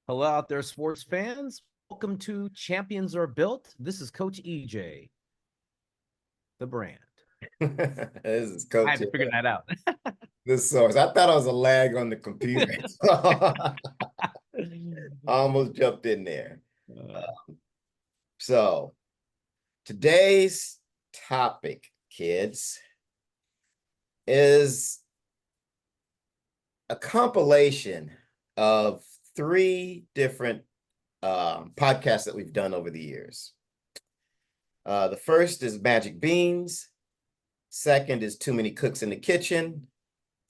Hello out there, sports fans. Welcome to Champions Are Built. This is Coach EJ, the brand. This is I Coach. had to figure that out. This source. I thought I was a lag on the computer. I almost jumped in there. So today's topic, kids, is a compilation of three different podcasts that we've done over the years. The first is Magic Beans. Second is Too Many Cooks in the Kitchen.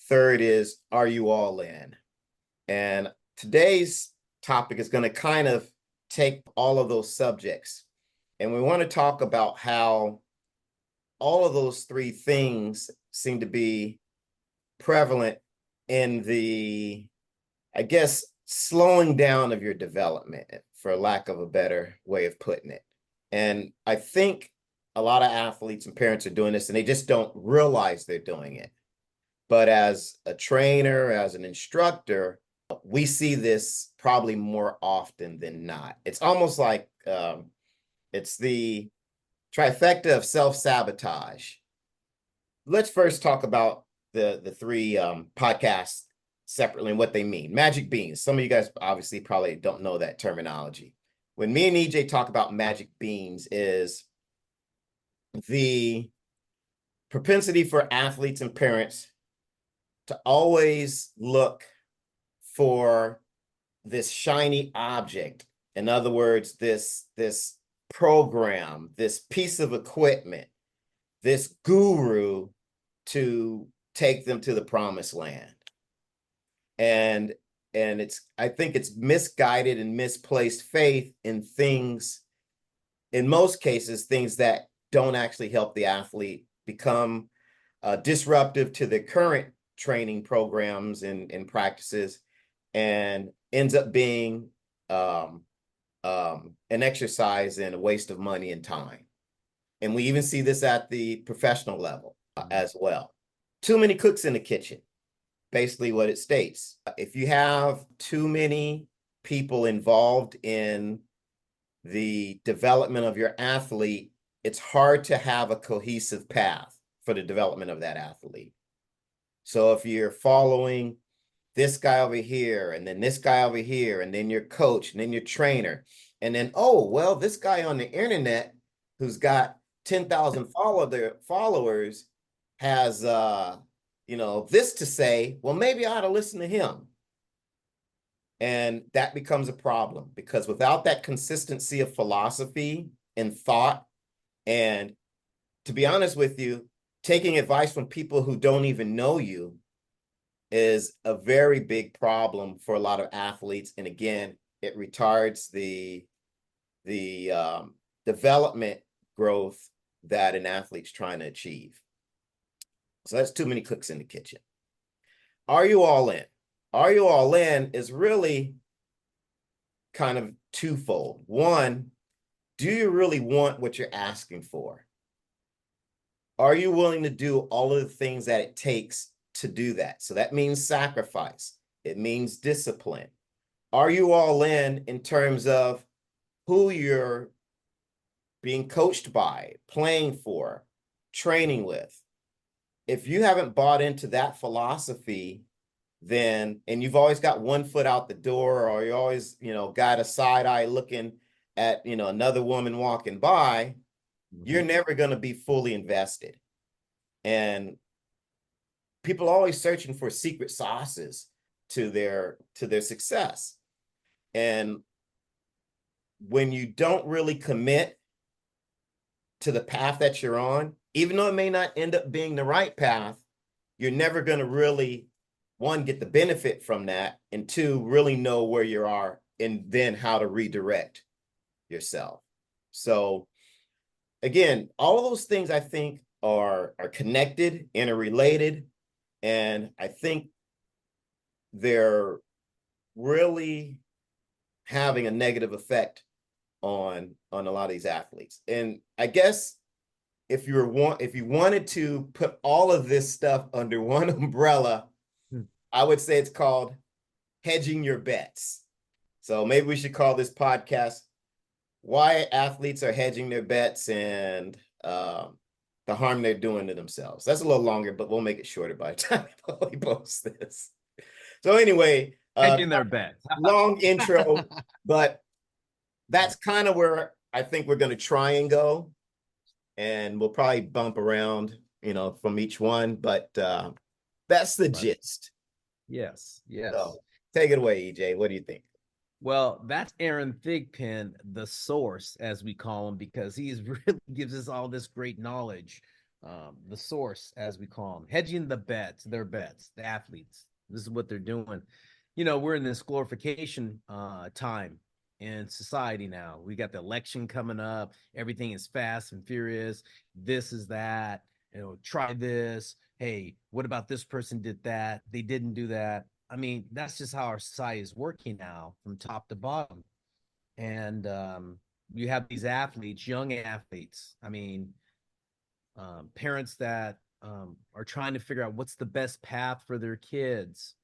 Third is Are You All In? And today's topic is going to kind of take all of those subjects. And we want to talk about how all of those three things seem to be prevalent in the, I guess, slowing down of your development, for lack of a better way of putting it. And I think a lot of athletes and parents are doing this and they just don't realize they're doing it. But as a trainer, as an instructor, we see this probably more often than not. It's almost like it's the trifecta of self-sabotage. Let's first talk about the three podcasts separately and what they mean. Magic Beans. Some of you guys obviously probably don't know that terminology. When me and EJ talk about Magic Beans is the propensity for athletes and parents to always look for this shiny object. In other words, this program, this piece of equipment, this guru to take them to the promised land. And I think it's misguided and misplaced faith in things, in most cases, things that don't actually help the athlete become disruptive to the current training programs and practices, and ends up being an exercise and a waste of money and time. And we even see this at the professional level as well. Too many cooks in the kitchen, basically what it states. If you have too many people involved in the development of your athlete, it's hard to have a cohesive path for the development of that athlete. So if you're following this guy over here, and then this guy over here, and then your coach, and then your trainer, and then, oh, well, this guy on the internet who's got 10,000 followers has, this to say, well, maybe I ought to listen to him. And that becomes a problem, because without that consistency of philosophy and thought, and to be honest with you, taking advice from people who don't even know you is a very big problem for a lot of athletes. And again, it retards the development growth that an athlete's trying to achieve. So that's too many cooks in the kitchen. Are you all in? Are you all in is really kind of twofold. One, do you really want what you're asking for? Are you willing to do all of the things that it takes to do that? So that means sacrifice. It means discipline. Are you all in terms of who you're being coached by, playing for, training with? If you haven't bought into that philosophy, then, and you've always got one foot out the door, or you always, got a side eye looking at, another woman walking by, you're never going to be fully invested. And people are always searching for secret sauces to their success. And when you don't really commit to the path that you're on, even though it may not end up being the right path, you're never going to really, one, get the benefit from that, and two, really know where you are and then how to redirect yourself. So again, all of those things I think are connected, interrelated, and I think they're really having a negative effect on a lot of these athletes. And I guess if you wanted to put all of this stuff under one umbrella, I would say it's called hedging your bets. So maybe we should call this podcast Why Athletes Are Hedging Their Bets and the Harm They're Doing to Themselves. That's a little longer, but we'll make it shorter by the time we post this. So anyway, Hedging their bets. long intro, but that's kind of where I think we're going to try and go. And we'll probably bump around, from each one, but that's the gist. Yes, yes. So take it away, EJ. What do you think? Well, that's Aaron Thigpen, the source, as we call him, because he really gives us all this great knowledge. The source, as we call him, hedging the bets, their bets, the athletes. This is what they're doing. We're in this glorification time in society now. We got the election coming up. Everything is fast and furious. This is that. Try this. Hey, what about this person did that? They didn't do that. I mean, that's just how our society is working now from top to bottom. And you have these athletes, young athletes. I mean, parents that are trying to figure out what's the best path for their kids.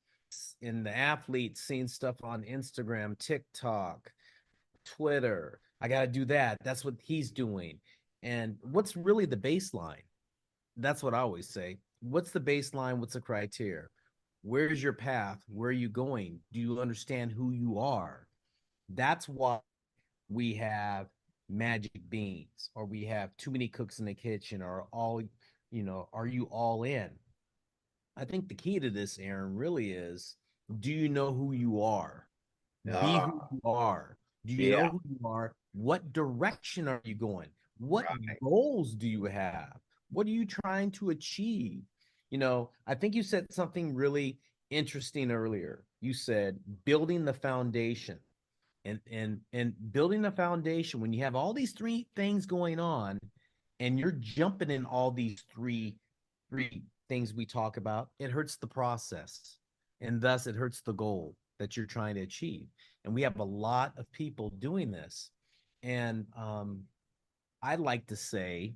And the athletes seeing stuff on Instagram, TikTok, Twitter. I got to do that. That's what he's doing. And what's really the baseline? That's what I always say. What's the baseline? What's the criteria? Where's your path? Where are you going? Do you understand who you are? That's why we have magic beans, or we have too many cooks in the kitchen, or are you all in? I think the key to this, Aaron, really is, do you know who you are? Be who you are. Do you know who you are? What direction are you going? What goals do you have? What are you trying to achieve? I think you said something really interesting earlier. You said building the foundation. And building the foundation, when you have all these three things going on and you're jumping in all these three things we talk about, it hurts the process. And thus it hurts the goal that you're trying to achieve. And we have a lot of people doing this. And I like to say,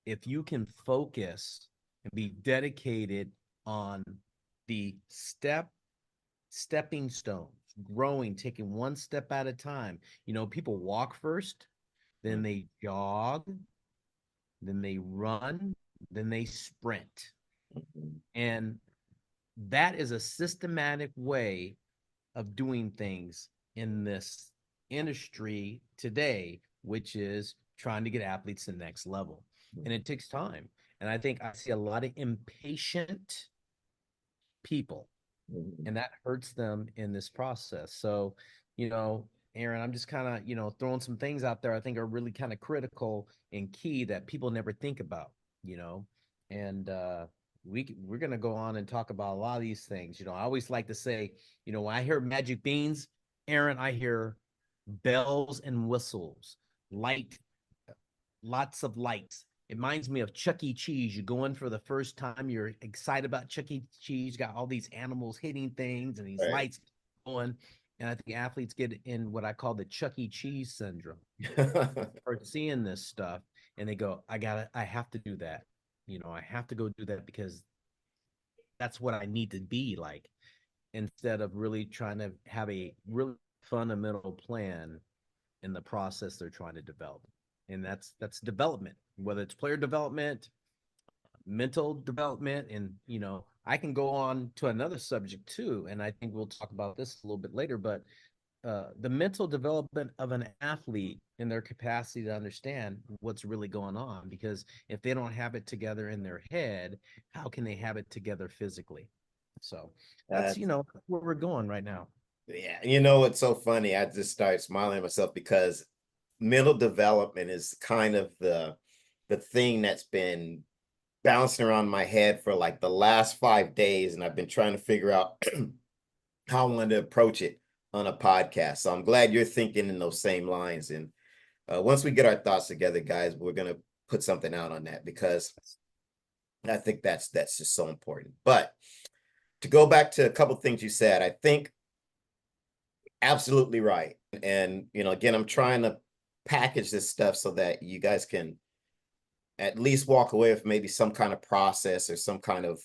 if you can focus and be dedicated on the stepping stones, growing, taking one step at a time. People walk first, then they jog, then they run, then they sprint. And that is a systematic way of doing things in this industry today, which is trying to get athletes to the next level. And it takes time. And I think I see a lot of impatient people, and that hurts them in this process. So, Aaron, I'm just kind of, throwing some things out there I think are really kind of critical and key that people never think about, and we're going to go on and talk about a lot of these things. I always like to say, when I hear magic beans, Aaron, I hear bells and whistles, light, lots of lights. It reminds me of Chuck E. Cheese. You go in for the first time, you're excited about Chuck E. Cheese, got all these animals hitting things and these lights going. And I think athletes get in what I call the Chuck E. Cheese syndrome. Or seeing this stuff and they go, I have to do that. I have to go do that because that's what I need to be like, instead of really trying to have a really fundamental plan in the process they're trying to develop. And that's development, whether it's player development, mental development. And I can go on to another subject too, and I think we'll talk about this a little bit later, but the mental development of an athlete in their capacity to understand what's really going on, because if they don't have it together in their head, how can they have it together physically? So that's where we're going right now. Yeah, it's so funny. I just started smiling at myself because mental development is kind of the thing that's been bouncing around my head for like the last 5 days, and I've been trying to figure out how I want to approach it on a podcast. So I'm glad you're thinking in those same lines. And once we get our thoughts together, guys, we're gonna put something out on that, because I think that's just so important. But to go back to a couple things you said, I think absolutely right. And again, I'm trying to package this stuff so that you guys can at least walk away with maybe some kind of process or some kind of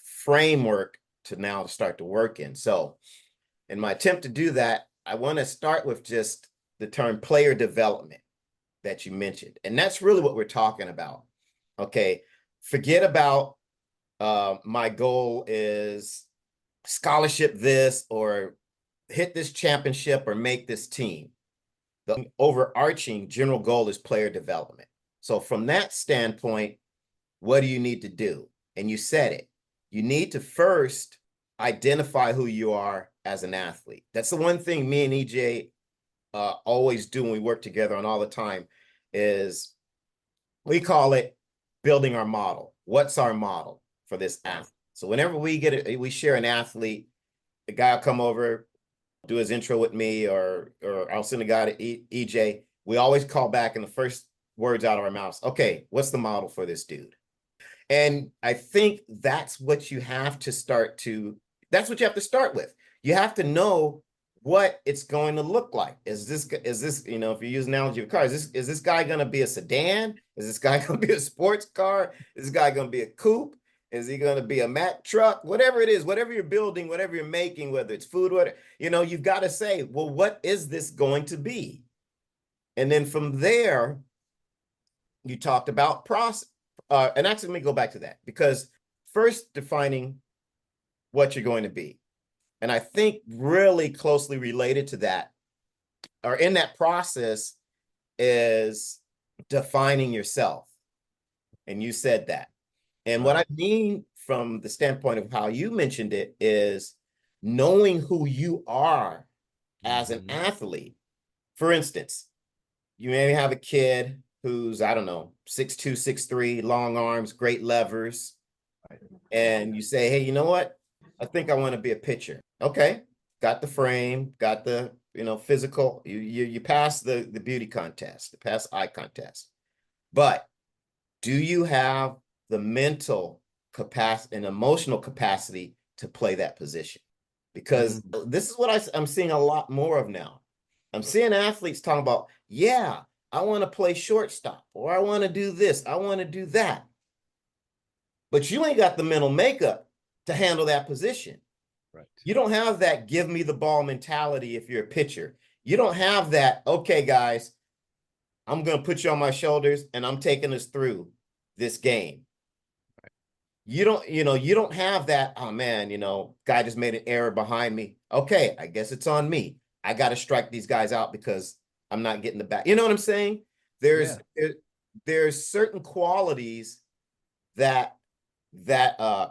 framework to now start to work in. So In my attempt to do that, I want to start with just the term player development that you mentioned. And that's really what we're talking about. Okay. Forget about my goal is scholarship this or hit this championship or make this team. The overarching general goal is player development. So from that standpoint, what do you need to do? And you said it. You need to first identify who you are as an athlete. That's the one thing me and EJ always do when we work together on all the time is we call it building our model. What's our model for this athlete? So whenever we get it, we share an athlete, the guy will come over, do his intro with me, or I'll send a guy to EJ. We always call back in the first words out of our mouths. Okay, what's the model for this dude? And I think that's what you have to start with. You have to know what it's going to look like. Is this, if you use analogy of cars, is this guy going to be a sedan? Is this guy going to be a sports car? Is this guy going to be a coupe? Is he going to be a Mack truck? Whatever it is, whatever you're building, whatever you're making, whether it's food, whatever, you've got to say, well, what is this going to be? And then from there, you talked about process. And actually, let me go back to that, because first defining what you're going to be. And I think really closely related to that, or in that process, is defining yourself. And you said that. And what I mean from the standpoint of how you mentioned it is knowing who you are as an athlete. For instance, you may have a kid who's, I don't know, 6'2", 6'3", long arms, great levers. And you say, hey, you know what? I think I want to be a pitcher. Okay. Got the frame, got the, physical. You pass the beauty contest, the pass eye contest. But do you have the mental capacity and emotional capacity to play that position? Because this is what I'm seeing a lot more of now. I'm seeing athletes talking about, yeah, I want to play shortstop, or I want to do this, I want to do that. But you ain't got the mental makeup to handle that position. Right. You don't have that give me the ball mentality if you're a pitcher. You don't have that, okay, guys, I'm going to put you on my shoulders and I'm taking us through this game. Right. You don't have that, oh man, guy just made an error behind me. Okay, I guess it's on me. I got to strike these guys out because I'm not getting the bat. You know what I'm saying? There's certain qualities that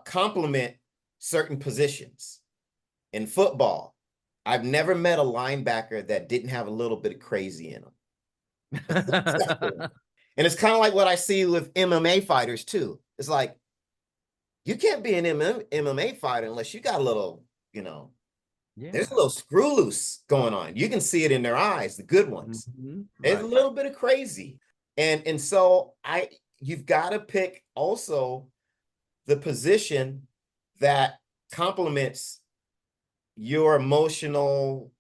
complement certain positions. In football, I've never met a linebacker that didn't have a little bit of crazy in him. And it's kind of like what I see with MMA fighters too. It's like, you can't be an MMA fighter unless you got a little, there's a little screw loose going on. You can see it in their eyes, the good ones. There's a little bit of crazy. And so you've got to pick also the position that complements your emotional,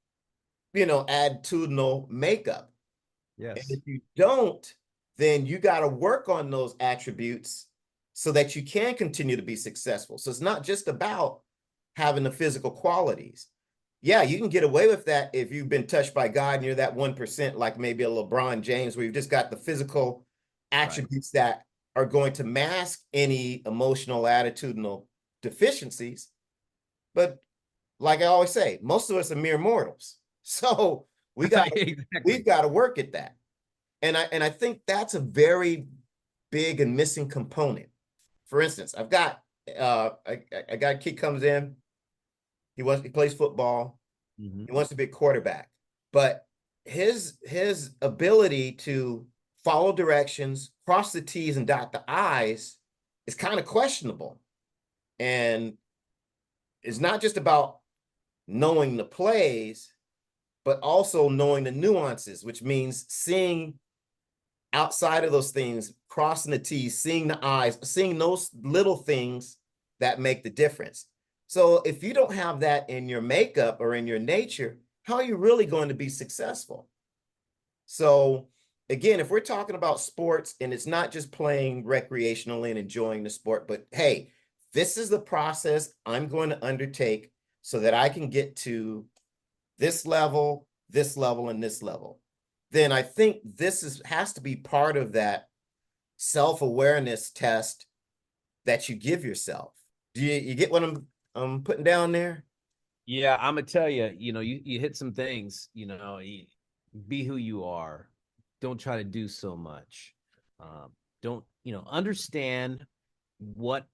attitudinal makeup. Yes. And if you don't, then you got to work on those attributes so that you can continue to be successful. So it's not just about having the physical qualities. Yeah, you can get away with that if you've been touched by God and you're that 1%, like maybe a LeBron James, where you've just got the physical attributes that are going to mask any emotional, attitudinal deficiencies. But like I always say, most of us are mere mortals. So we've got to work at that. And I think that's a very big and missing component. For instance, I've got a kid comes in, he plays football, he wants to be a quarterback, but his ability to follow directions, cross the T's and dot the I's is kind of questionable. And it's not just about knowing the plays, but also knowing the nuances, which means seeing outside of those things, crossing the T's, seeing the I's, seeing those little things that make the difference. So if you don't have that in your makeup or in your nature, how are you really going to be successful? So again, if we're talking about sports and it's not just playing recreationally and enjoying the sport, but hey, this is the process I'm going to undertake so that I can get to this level, and this level, then I think has to be part of that self-awareness test that you give yourself. Do you get what I'm putting down there? Yeah, I'm gonna tell you, you hit some things, be who you are. Don't try to do so much. Um, don't, understand what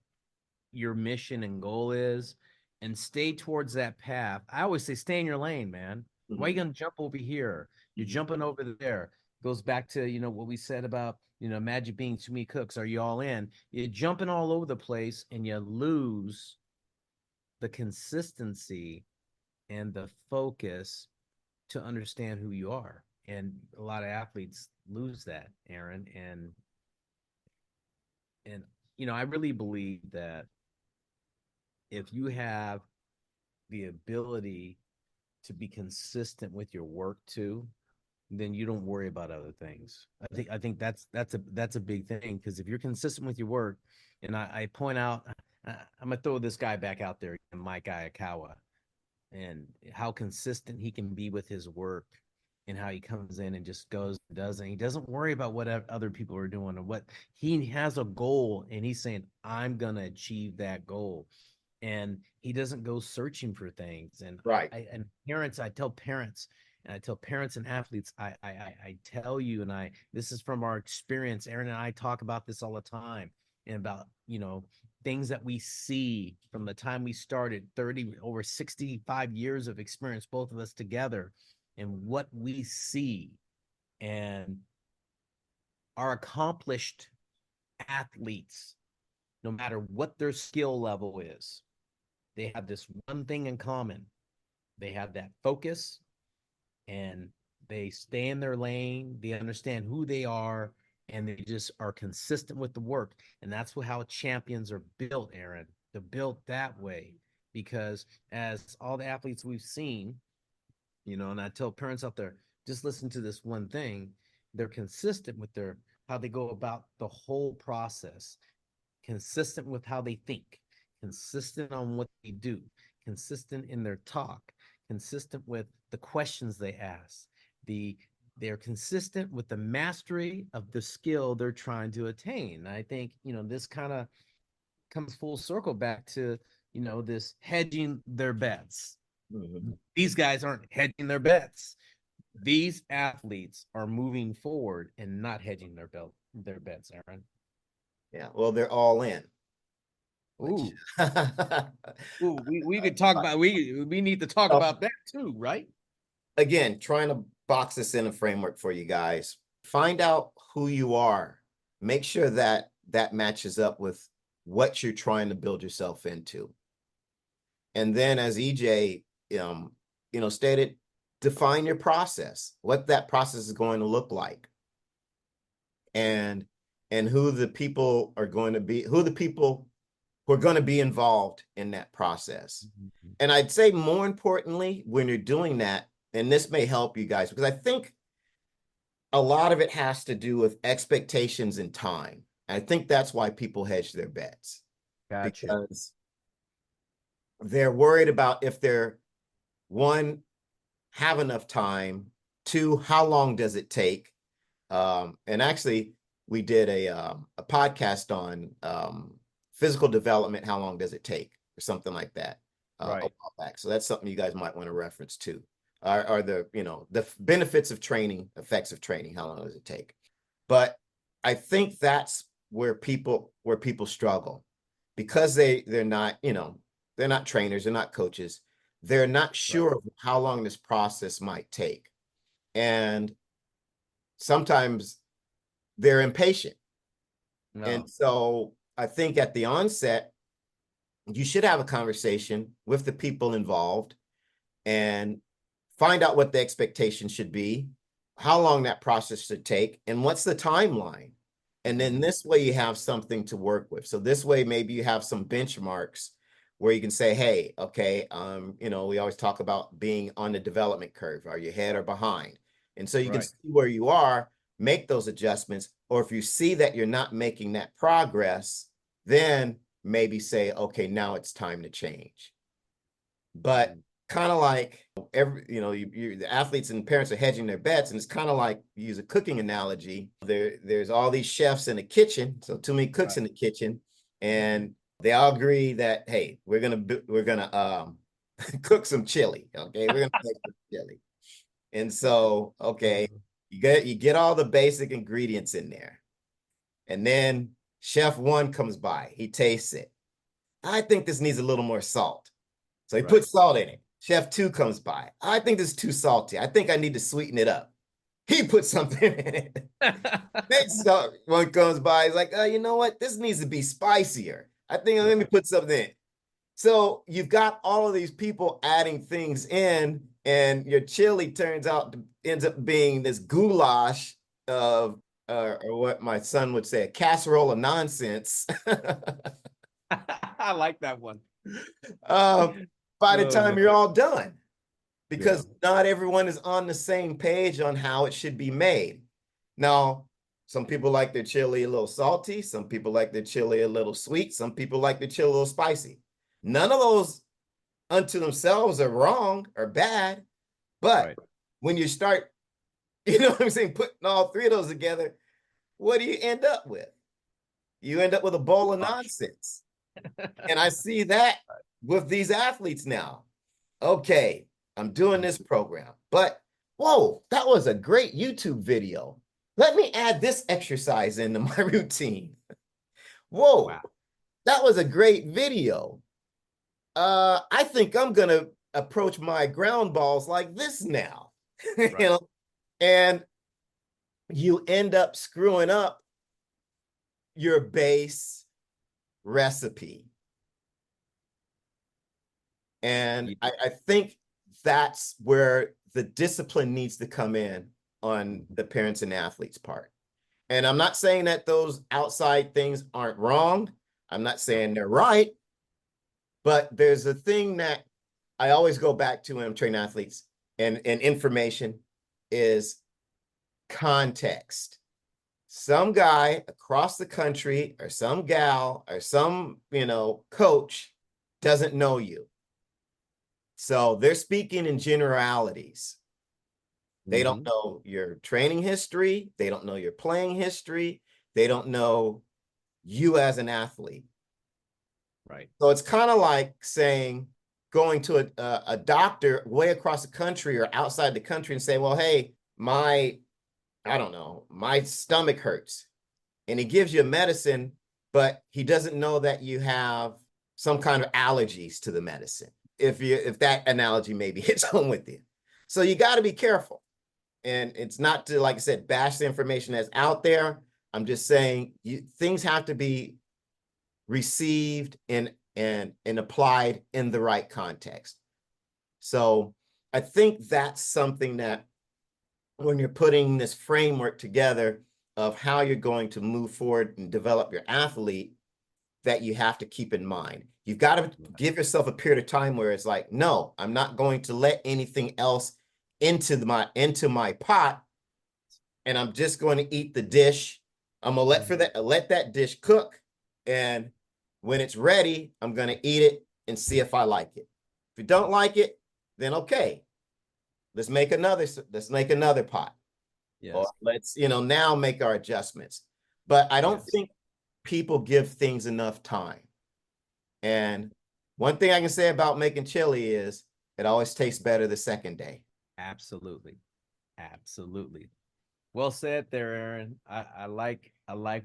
your mission and goal is and stay towards that path. I always say stay in your lane, man. Why are you Mhm. gonna jump over here? You're jumping over there. Goes back to, what we said about, magic being too many cooks. Are you all in? You're jumping all over the place and you lose the consistency and the focus to understand who you are. And a lot of athletes lose that, Aaron. And I really believe that if you have the ability to be consistent with your work too, then you don't worry about other things. I think that's a big thing, because if you're consistent with your work, and I point out, I'm gonna throw this guy back out there, Mike Ayakawa, and how consistent he can be with his work, and how he comes in and just goes and does, and he doesn't worry about what other people are doing, or what he has a goal and he's saying, I'm gonna achieve that goal. And he doesn't go searching for things. And Right. and parents, I tell parents and athletes, I tell you, and this is from our experience. Aaron and I talk about this all the time, and about, things that we see from the time we started, 30 over 65 years of experience, both of us together, and what we see. And our accomplished athletes, no matter what their skill level is, they have this one thing in common. They have that focus, and they stay in their lane. They understand who they are, and they just are consistent with the work. And that's how champions are built, Aaron. They're built that way, because as all the athletes we've seen, and I tell parents out there, just listen to this one thing. They're consistent with how they go about the whole process, consistent with how they think, consistent on what they do, consistent in their talk, consistent with the questions they ask. They're consistent with the mastery of the skill they're trying to attain. I think, this kind of comes full circle back to, this hedging their bets. Mhm. These guys aren't hedging their bets. These athletes are moving forward and not hedging their bets, Aaron. Yeah. Well, they're all in. Which Ooh, ooh, we could talk about, we need to talk So, about that too, right? again, trying to box this in a framework for you guys. Find out who you are. Make sure that that matches up with what you're trying to build yourself into. And then, as EJ, stated, define your process, what that process is going to look like, and who the people are going to be, who the people who are going to be involved in that process. Mhm. And I'd say more importantly, when you're doing that, and this may help you guys, because I think a lot of it has to do with expectations and time. I think that's why people hedge their bets, Gotcha. because they're worried about, if they're, one, have enough time, two, how long does it take? And actually, we did a podcast on physical development. How long does it take, or something like that, a Right. while back. So that's something you guys might want to reference too. Are the the benefits of training, effects of training? How long does it take? But I think that's where people struggle, because they're not, they're not trainers, they're not coaches, they're not Right. sure of how long this process might take, and sometimes they're impatient. And No. so I think at the onset, you should have a conversation with the people involved and find out what the expectation should be, how long that process should take, and what's the timeline. And then Mhm. this way you have something to work with. So this way, maybe you have some benchmarks where you can say, hey, okay, we always talk about being on the development curve. Are you ahead or behind? And so you can Right. see where you are, make those adjustments. Or if you see that you're not making that progress, then maybe say, okay, now it's time to change. But Mhm. kind of like the athletes and parents are hedging their bets, and it's kind of like, use a cooking analogy. There's all these chefs in the kitchen, so too many cooks in the kitchen, and they all agree that, hey, we're gonna cook some chili. Okay, we're gonna make some chili, and so you get all the basic ingredients in there, and then chef one comes by, he tastes it. I think this needs a little more salt. So he puts salt in it. Chef two comes by. I think this is too salty. I think I need to sweeten it up. He puts something in it. Next one comes by. He's like, you know what? This needs to be spicier. I think let me put something in. So you've got all of these people adding things in, and your chili ends up being this goulash of, or what my son would say, a casserole of nonsense. I like that one. By the time you're all done, because not everyone is on the same page on how it should be made. Now, some people like their chili a little salty. Some people like their chili a little sweet. Some people like their chili a little spicy. None of those unto themselves are wrong or bad. But when you start, you know what I'm saying, putting all three of those together, what do you end up with? You end up with a bowl of nonsense. And I see that with these athletes now. Okay, I'm doing this program, but whoa, that was a great YouTube video. Let me add this exercise into my routine. Whoa, that was a great video. I think I'm gonna approach my ground balls like this now. You know, and you end up screwing up your base recipe. And I think that's where the discipline needs to come in on the parents and athletes' part. And I'm not saying that those outside things aren't wrong. I'm not saying they're right. But there's a thing that I always go back to when I'm training athletes and information is context. Some guy across the country or some gal or some, coach doesn't know you. So they're speaking in generalities. They don't know your training history. They don't know your playing history. They don't know you as an athlete. Right. So it's kind of like saying, going to a doctor way across the country or outside the country and say, well, hey, my stomach hurts. And he gives you a medicine, but he doesn't know that you have some kind of allergies to the medicine. If that analogy maybe hits home with you. So you got to be careful. And it's not to, like I said, bash the information that's out there. I'm just saying things have to be received and applied in the right context. So I think that's something that when you're putting this framework together of how you're going to move forward and develop your athlete, that you have to keep in mind. You've got to give yourself a period of time where it's like, no, I'm not going to let anything else into my pot, and I'm just going to eat the dish. I'm gonna let that dish cook, and when it's ready, I'm going to eat it and see if I like it. If you don't like it, then okay, let's make another pot. Yes. Or let's now make our adjustments. But I don't think people give things enough time. And one thing I can say about making chili is it always tastes better the second day. Absolutely. Well said there, Aaron. I like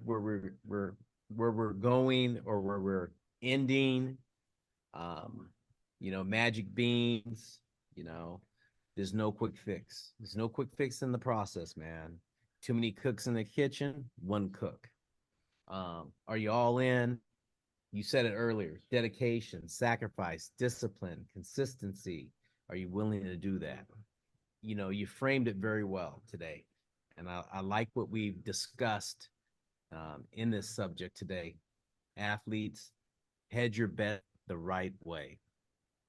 where we're going, or where we're ending. Magic beans, there's no quick fix. There's no quick fix in the process, man. Too many cooks in the kitchen, one cook. Are you all in? You said it earlier: dedication, sacrifice, discipline, consistency. Are you willing to do that? You framed it very well today. And I like what we've discussed in this subject today. Athletes, hedge your bet the right way.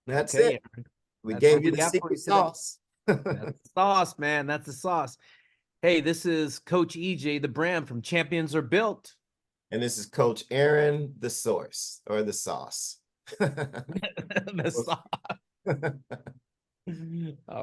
That's it. Aaron. We gave you the secret sauce. That's the sauce, man. That's the sauce. Hey, this is Coach EJ, the brand from Champions Are Built. And this is Coach Aaron, the source, or the sauce. The sauce. All